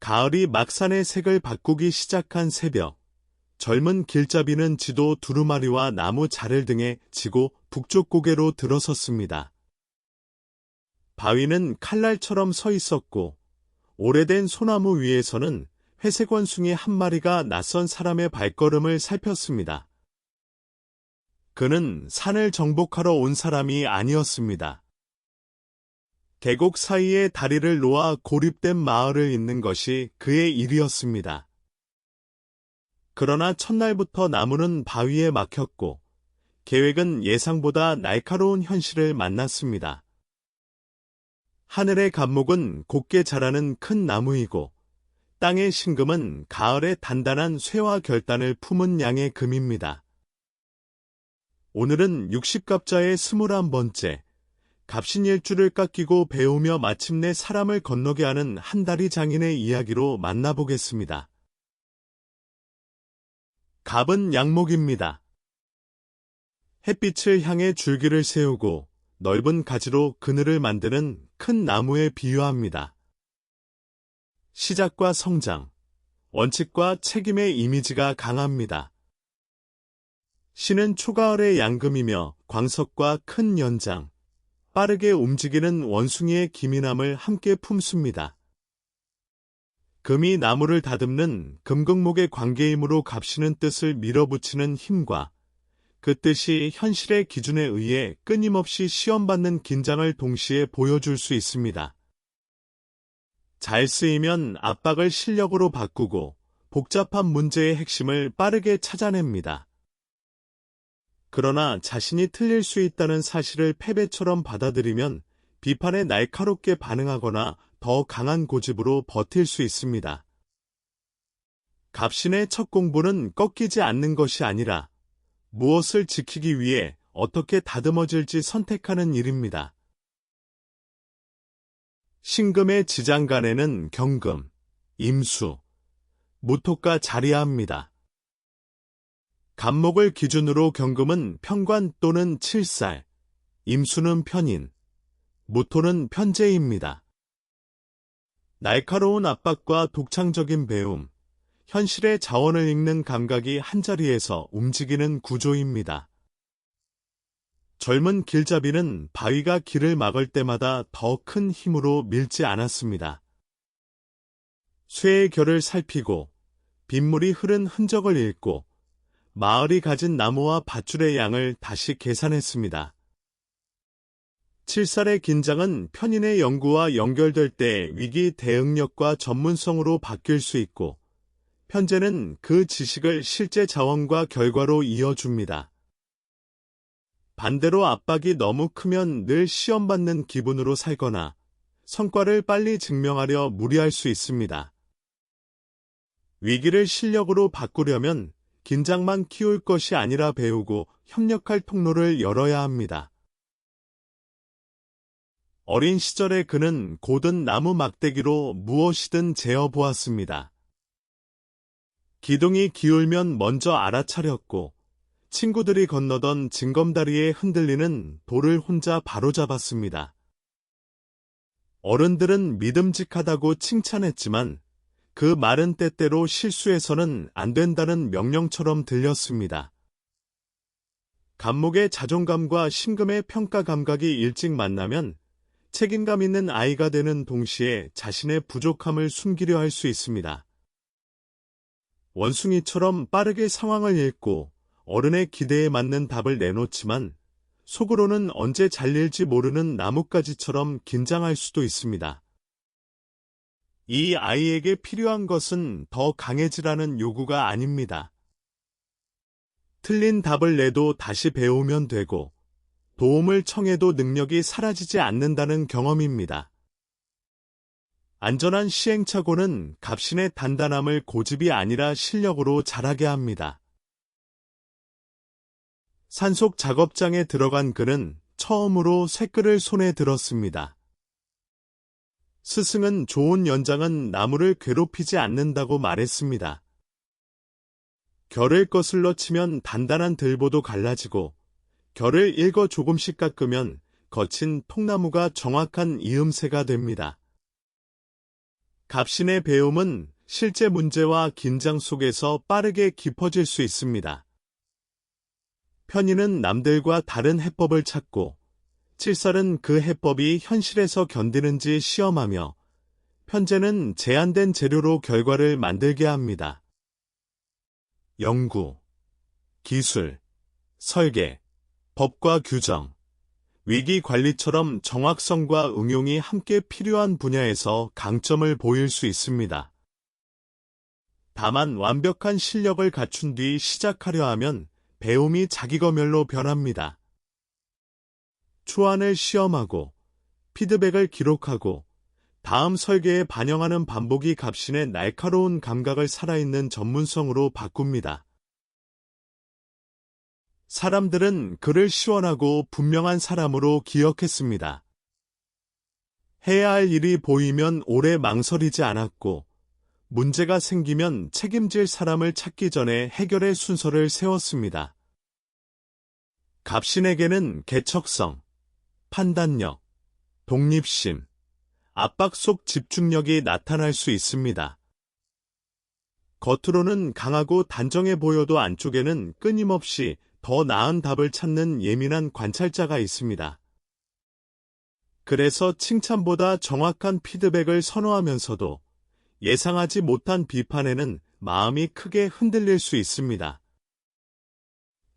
가을이 막산의 색을 바꾸기 시작한 새벽, 젊은 길잡이는 지도 두루마리와 나무 자를 등에 지고 북쪽 고개로 들어섰습니다. 바위는 칼날처럼 서 있었고 오래된 소나무 위에서는 회색 원숭이 한 마리가 낯선 사람의 발걸음을 살폈습니다. 그는 산을 정복하러 온 사람이 아니었습니다. 계곡 사이에 다리를 놓아 고립된 마을을 잇는 것이 그의 일이었습니다. 그러나 첫날부터 나무는 바위에 막혔고 계획은 예상보다 날카로운 현실을 만났습니다. 하늘의 갑목은 곱게 자라는 큰 나무이고 땅의 신금은 가을의 단단한 쇠와 결단을 품은 양의 금입니다. 오늘은 60갑자의 21번째, 갑신일주를 깎이고 배우며 마침내 사람을 건너게 하는 한다리 장인의 이야기로 만나보겠습니다. 갑은 양목입니다. 햇빛을 향해 줄기를 세우고 넓은 가지로 그늘을 만드는 큰 나무에 비유합니다. 시작과 성장, 원칙과 책임의 이미지가 강합니다. 신은 초가을의 양금이며 광석과 큰 연장, 빠르게 움직이는 원숭이의 기민함을 함께 품습니다. 금이 나무를 다듬는 금극목의 관계이므로 갑신은 뜻을 밀어붙이는 힘과 그 뜻이 현실의 기준에 의해 끊임없이 시험받는 긴장을 동시에 보여줄 수 있습니다. 잘 쓰이면 압박을 실력으로 바꾸고 복잡한 문제의 핵심을 빠르게 찾아냅니다. 그러나 자신이 틀릴 수 있다는 사실을 패배처럼 받아들이면 비판에 날카롭게 반응하거나 더 강한 고집으로 버틸 수 있습니다. 갑신의 첫 공부는 꺾이지 않는 것이 아니라 무엇을 지키기 위해 어떻게 다듬어질지 선택하는 일입니다. 신금의 지장간에는 경금, 임수, 무토가 자리합니다. 갑목을 기준으로 경금은 편관 또는 칠살, 임수는 편인, 무토는 편재입니다. 날카로운 압박과 독창적인 배움, 현실의 자원을 읽는 감각이 한자리에서 움직이는 구조입니다. 젊은 길잡이는 바위가 길을 막을 때마다 더 큰 힘으로 밀지 않았습니다. 쇠의 결을 살피고 빗물이 흐른 흔적을 읽고 마을이 가진 나무와 밧줄의 양을 다시 계산했습니다. 칠살의 긴장은 편인의 연구와 연결될 때 위기 대응력과 전문성으로 바뀔 수 있고 편재는 그 지식을 실제 자원과 결과로 이어줍니다. 반대로 압박이 너무 크면 늘 시험받는 기분으로 살거나 성과를 빨리 증명하려 무리할 수 있습니다. 위기를 실력으로 바꾸려면 긴장만 키울 것이 아니라 배우고 협력할 통로를 열어야 합니다. 어린 시절에 그는 고든 나무 막대기로 무엇이든 재어보았습니다. 기둥이 기울면 먼저 알아차렸고 친구들이 건너던 징검다리에 흔들리는 돌을 혼자 바로잡았습니다. 어른들은 믿음직하다고 칭찬했지만 그 말은 때때로 실수해서는 안 된다는 명령처럼 들렸습니다. 갑목의 자존감과 신금의 평가 감각이 일찍 만나면 책임감 있는 아이가 되는 동시에 자신의 부족함을 숨기려 할 수 있습니다. 원숭이처럼 빠르게 상황을 읽고 어른의 기대에 맞는 답을 내놓지만 속으로는 언제 잘릴지 모르는 나뭇가지처럼 긴장할 수도 있습니다. 이 아이에게 필요한 것은 더 강해지라는 요구가 아닙니다. 틀린 답을 내도 다시 배우면 되고 도움을 청해도 능력이 사라지지 않는다는 경험입니다. 안전한 시행착오는 갑신의 단단함을 고집이 아니라 실력으로 자라게 합니다. 산속 작업장에 들어간 그는 처음으로 쇳글을 손에 들었습니다. 스승은 좋은 연장은 나무를 괴롭히지 않는다고 말했습니다. 결을 거슬러 치면 단단한 들보도 갈라지고 결을 읽어 조금씩 깎으면 거친 통나무가 정확한 이음새가 됩니다. 갑신의 배움은 실제 문제와 긴장 속에서 빠르게 깊어질 수 있습니다. 편의는 남들과 다른 해법을 찾고, 칠살은 그 해법이 현실에서 견디는지 시험하며, 편재는 제한된 재료로 결과를 만들게 합니다. 연구, 기술, 설계, 법과 규정, 위기 관리처럼 정확성과 응용이 함께 필요한 분야에서 강점을 보일 수 있습니다. 다만 완벽한 실력을 갖춘 뒤 시작하려 하면 배움이 자기검열로 변합니다. 초안을 시험하고 피드백을 기록하고 다음 설계에 반영하는 반복이 갑신의 날카로운 감각을 살아있는 전문성으로 바꿉니다. 사람들은 그를 시원하고 분명한 사람으로 기억했습니다. 해야 할 일이 보이면 오래 망설이지 않았고, 문제가 생기면 책임질 사람을 찾기 전에 해결의 순서를 세웠습니다. 갑신에게는 개척성, 판단력, 독립심, 압박 속 집중력이 나타날 수 있습니다. 겉으로는 강하고 단정해 보여도 안쪽에는 끊임없이 더 나은 답을 찾는 예민한 관찰자가 있습니다. 그래서 칭찬보다 정확한 피드백을 선호하면서도 예상하지 못한 비판에는 마음이 크게 흔들릴 수 있습니다.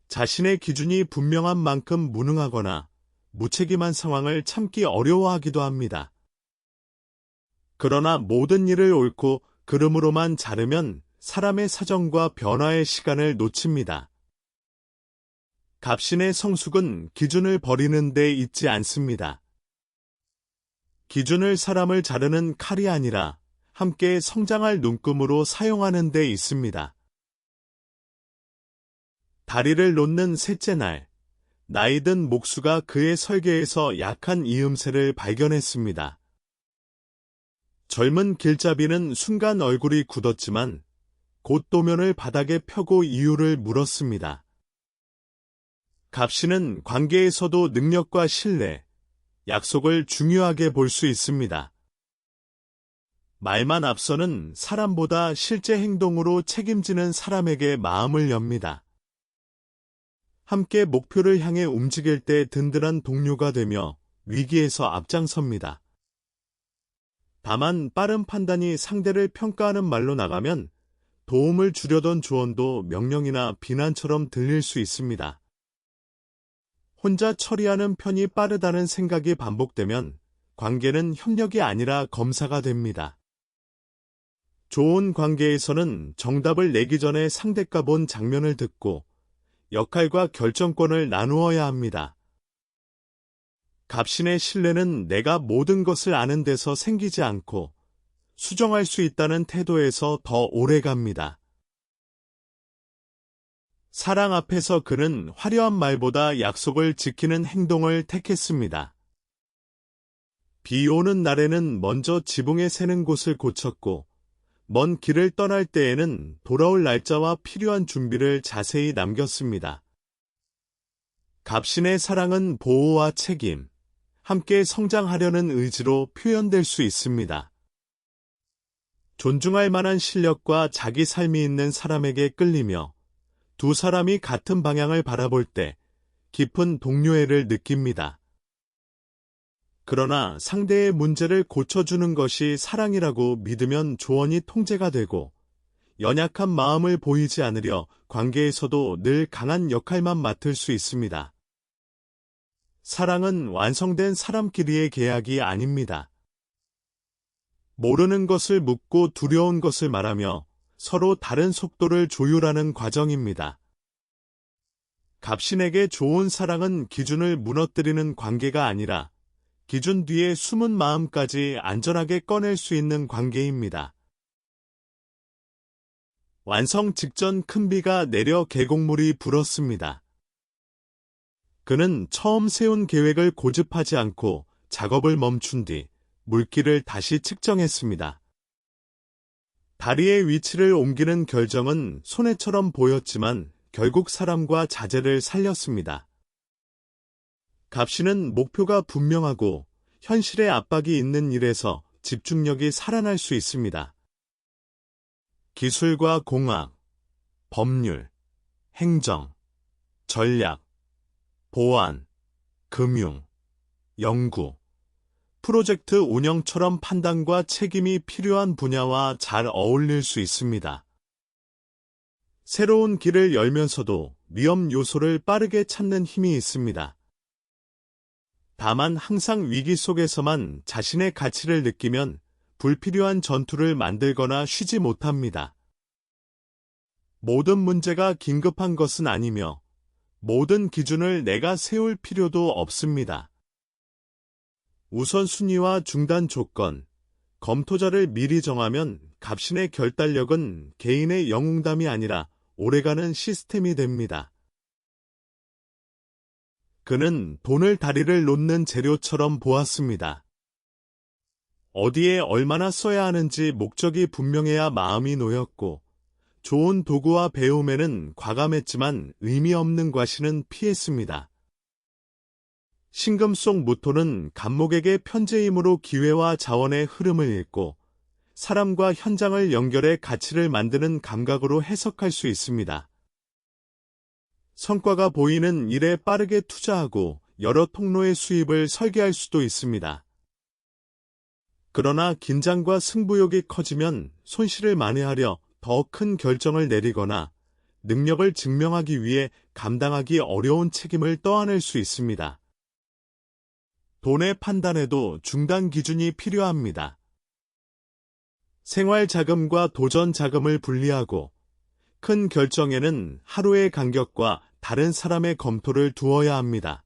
자신의 기준이 분명한 만큼 무능하거나 무책임한 상황을 참기 어려워하기도 합니다. 그러나 모든 일을 옳고 그름으로만 자르면 사람의 사정과 변화의 시간을 놓칩니다. 갑신의 성숙은 기준을 버리는 데 있지 않습니다. 기준을 사람을 자르는 칼이 아니라 함께 성장할 눈금으로 사용하는 데 있습니다. 다리를 놓는 셋째 날, 나이든 목수가 그의 설계에서 약한 이음새를 발견했습니다. 젊은 길잡이는 순간 얼굴이 굳었지만 곧 도면을 바닥에 펴고 이유를 물었습니다. 갑신은 관계에서도 능력과 신뢰, 약속을 중요하게 볼 수 있습니다. 말만 앞서는 사람보다 실제 행동으로 책임지는 사람에게 마음을 엽니다. 함께 목표를 향해 움직일 때 든든한 동료가 되며 위기에서 앞장섭니다. 다만 빠른 판단이 상대를 평가하는 말로 나가면 도움을 주려던 조언도 명령이나 비난처럼 들릴 수 있습니다. 혼자 처리하는 편이 빠르다는 생각이 반복되면 관계는 협력이 아니라 검사가 됩니다. 좋은 관계에서는 정답을 내기 전에 상대가 본 장면을 듣고 역할과 결정권을 나누어야 합니다. 갑신의 신뢰는 내가 모든 것을 아는 데서 생기지 않고 수정할 수 있다는 태도에서 더 오래 갑니다. 사랑 앞에서 그는 화려한 말보다 약속을 지키는 행동을 택했습니다. 비 오는 날에는 먼저 지붕에 새는 곳을 고쳤고, 먼 길을 떠날 때에는 돌아올 날짜와 필요한 준비를 자세히 남겼습니다. 갑신의 사랑은 보호와 책임, 함께 성장하려는 의지로 표현될 수 있습니다. 존중할 만한 실력과 자기 삶이 있는 사람에게 끌리며 두 사람이 같은 방향을 바라볼 때 깊은 동료애를 느낍니다. 그러나 상대의 문제를 고쳐주는 것이 사랑이라고 믿으면 조언이 통제가 되고 연약한 마음을 보이지 않으려 관계에서도 늘 강한 역할만 맡을 수 있습니다. 사랑은 완성된 사람끼리의 계약이 아닙니다. 모르는 것을 묻고 두려운 것을 말하며 서로 다른 속도를 조율하는 과정입니다. 갑신에게 좋은 사랑은 기준을 무너뜨리는 관계가 아니라 기준 뒤에 숨은 마음까지 안전하게 꺼낼 수 있는 관계입니다. 완성 직전 큰 비가 내려 계곡물이 불었습니다. 그는 처음 세운 계획을 고집하지 않고 작업을 멈춘 뒤 물길을 다시 측정했습니다. 다리의 위치를 옮기는 결정은 손해처럼 보였지만 결국 사람과 자재를 살렸습니다. 갑신은 목표가 분명하고 현실의 압박이 있는 일에서 집중력이 살아날 수 있습니다. 기술과 공학, 법률, 행정, 전략, 보안, 금융, 연구, 프로젝트 운영처럼 판단과 책임이 필요한 분야와 잘 어울릴 수 있습니다. 새로운 길을 열면서도 위험 요소를 빠르게 찾는 힘이 있습니다. 다만 항상 위기 속에서만 자신의 가치를 느끼면 불필요한 전투를 만들거나 쉬지 못합니다. 모든 문제가 긴급한 것은 아니며 모든 기준을 내가 세울 필요도 없습니다. 우선순위와 중단 조건, 검토자를 미리 정하면 갑신의 결단력은 개인의 영웅담이 아니라 오래가는 시스템이 됩니다. 그는 돈을 다리를 놓는 재료처럼 보았습니다. 어디에 얼마나 써야 하는지 목적이 분명해야 마음이 놓였고, 좋은 도구와 배움에는 과감했지만 의미 없는 과시는 피했습니다. 신금 속 모토는 감목에게 편재이므로 기회와 자원의 흐름을 읽고 사람과 현장을 연결해 가치를 만드는 감각으로 해석할 수 있습니다. 성과가 보이는 일에 빠르게 투자하고 여러 통로의 수입을 설계할 수도 있습니다. 그러나 긴장과 승부욕이 커지면 손실을 만회하려 더 큰 결정을 내리거나 능력을 증명하기 위해 감당하기 어려운 책임을 떠안을 수 있습니다. 돈의 판단에도 중단 기준이 필요합니다. 생활 자금과 도전 자금을 분리하고 큰 결정에는 하루의 간격과 다른 사람의 검토를 두어야 합니다.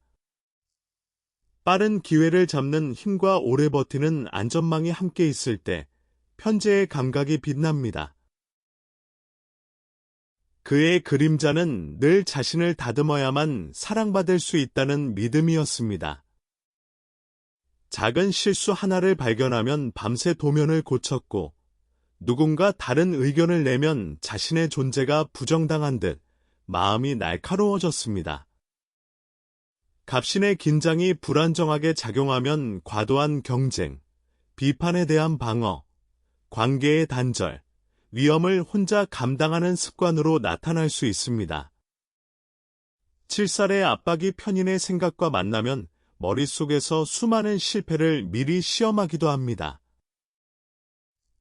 빠른 기회를 잡는 힘과 오래 버티는 안전망이 함께 있을 때 편재의 감각이 빛납니다. 그의 그림자는 늘 자신을 다듬어야만 사랑받을 수 있다는 믿음이었습니다. 작은 실수 하나를 발견하면 밤새 도면을 고쳤고 누군가 다른 의견을 내면 자신의 존재가 부정당한 듯 마음이 날카로워졌습니다. 갑신의 긴장이 불안정하게 작용하면 과도한 경쟁, 비판에 대한 방어, 관계의 단절, 위험을 혼자 감당하는 습관으로 나타날 수 있습니다. 칠살의 압박이 편인의 생각과 만나면 머릿속에서 수많은 실패를 미리 시험하기도 합니다.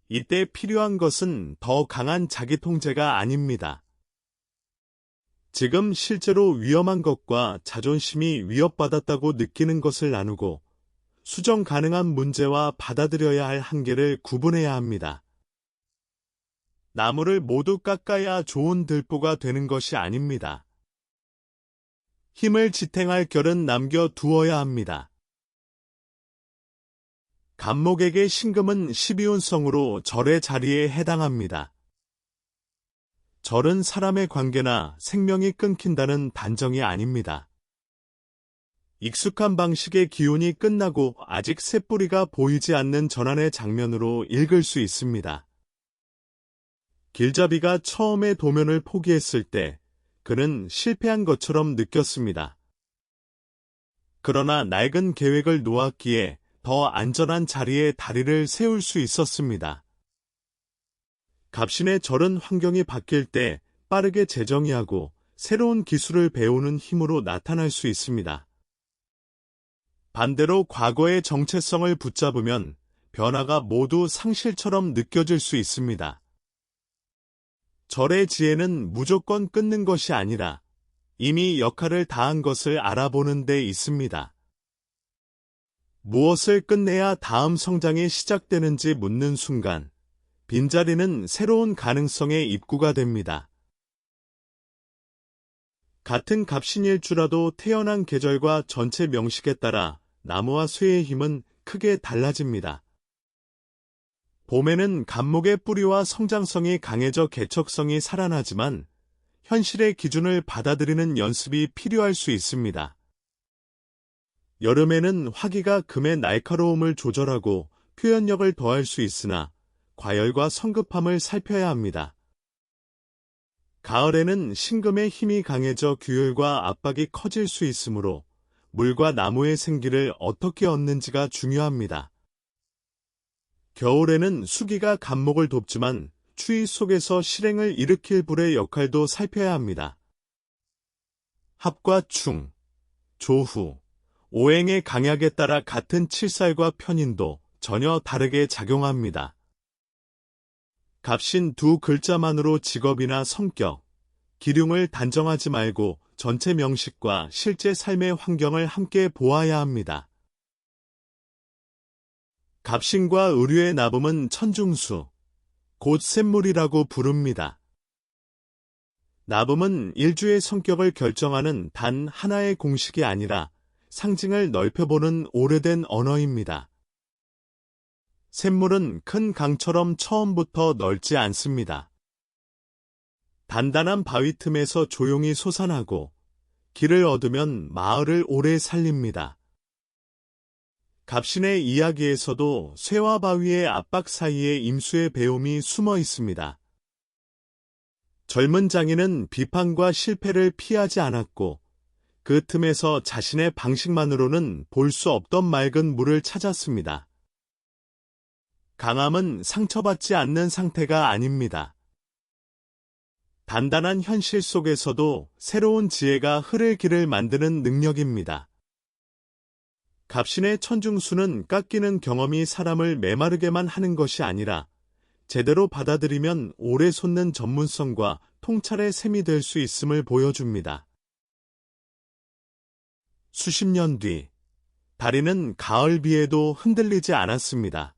이때 필요한 것은 더 강한 자기 통제가 아닙니다. 지금 실제로 위험한 것과 자존심이 위협받았다고 느끼는 것을 나누고 수정 가능한 문제와 받아들여야 할 한계를 구분해야 합니다. 나무를 모두 깎아야 좋은 들보가 되는 것이 아닙니다. 힘을 지탱할 결은 남겨두어야 합니다. 감목에게 신금은 12운성으로 절의 자리에 해당합니다. 절은 사람의 관계나 생명이 끊긴다는 단정이 아닙니다. 익숙한 방식의 기운이 끝나고 아직 새뿌리가 보이지 않는 전환의 장면으로 읽을 수 있습니다. 길잡이가 처음에 도면을 포기했을 때 그는 실패한 것처럼 느꼈습니다. 그러나 낡은 계획을 놓았기에 더 안전한 자리에 다리를 세울 수 있었습니다. 갑신의 절은 환경이 바뀔 때 빠르게 재정의하고 새로운 기술을 배우는 힘으로 나타날 수 있습니다. 반대로 과거의 정체성을 붙잡으면 변화가 모두 상실처럼 느껴질 수 있습니다. 절의 지혜는 무조건 끊는 것이 아니라 이미 역할을 다한 것을 알아보는 데 있습니다. 무엇을 끝내야 다음 성장이 시작되는지 묻는 순간 빈자리는 새로운 가능성의 입구가 됩니다. 같은 갑신일주라도 태어난 계절과 전체 명식에 따라 나무와 쇠의 힘은 크게 달라집니다. 봄에는 갑목의 뿌리와 성장성이 강해져 개척성이 살아나지만 현실의 기준을 받아들이는 연습이 필요할 수 있습니다. 여름에는 화기가 금의 날카로움을 조절하고 표현력을 더할 수 있으나 과열과 성급함을 살펴야 합니다. 가을에는 신금의 힘이 강해져 규율과 압박이 커질 수 있으므로 물과 나무의 생기를 어떻게 얻는지가 중요합니다. 겨울에는 수기가 감목을 돕지만 추위 속에서 실행을 일으킬 불의 역할도 살펴야 합니다. 합과 충, 조후, 오행의 강약에 따라 같은 칠살과 편인도 전혀 다르게 작용합니다. 갑신 두 글자만으로 직업이나 성격, 기륭을 단정하지 말고 전체 명식과 실제 삶의 환경을 함께 보아야 합니다. 갑신과 의류의 나붐은 천중수, 곧 샘물이라고 부릅니다. 나붐은 일주의 성격을 결정하는 단 하나의 공식이 아니라 상징을 넓혀보는 오래된 언어입니다. 샘물은 큰 강처럼 처음부터 넓지 않습니다. 단단한 바위 틈에서 조용히 솟아나고 길을 얻으면 마을을 오래 살립니다. 갑신의 이야기에서도 쇠와 바위의 압박 사이에 임수의 배움이 숨어 있습니다. 젊은 장인은 비판과 실패를 피하지 않았고 그 틈에서 자신의 방식만으로는 볼 수 없던 맑은 물을 찾았습니다. 강함은 상처받지 않는 상태가 아닙니다. 단단한 현실 속에서도 새로운 지혜가 흐를 길을 만드는 능력입니다. 갑신의 천중수는 깎이는 경험이 사람을 메마르게만 하는 것이 아니라 제대로 받아들이면 오래 솟는 전문성과 통찰의 셈이 될 수 있음을 보여줍니다. 수십 년 뒤, 다리는 가을 비에도 흔들리지 않았습니다.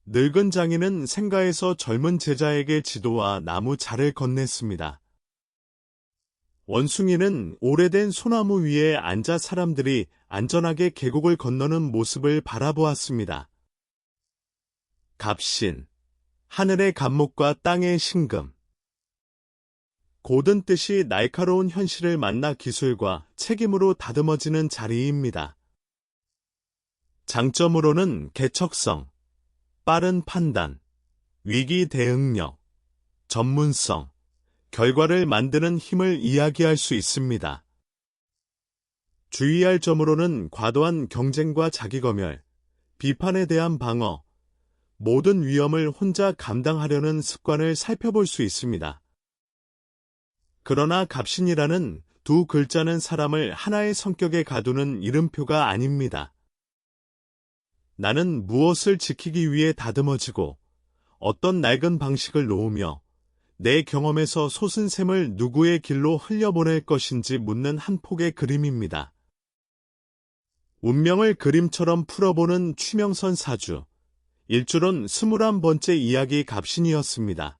늙은 장인은 생가에서 젊은 제자에게 지도와 나무 잘을 건넸습니다. 원숭이는 오래된 소나무 위에 앉아 사람들이 안전하게 계곡을 건너는 모습을 바라보았습니다. 갑신, 하늘의 감목과 땅의 신금. 고든 뜻이 날카로운 현실을 만나 기술과 책임으로 다듬어지는 자리입니다. 장점으로는 개척성, 빠른 판단, 위기 대응력, 전문성, 결과를 만드는 힘을 이야기할 수 있습니다. 주의할 점으로는 과도한 경쟁과 자기검열, 비판에 대한 방어, 모든 위험을 혼자 감당하려는 습관을 살펴볼 수 있습니다. 그러나 갑신이라는 두 글자는 사람을 하나의 성격에 가두는 이름표가 아닙니다. 나는 무엇을 지키기 위해 다듬어지고 어떤 낡은 방식을 놓으며 내 경험에서 솟은 샘을 누구의 길로 흘려보낼 것인지 묻는 한 폭의 그림입니다. 운명을 그림처럼 풀어보는 취명선 사주, 일주론 21번째 이야기 갑신이었습니다.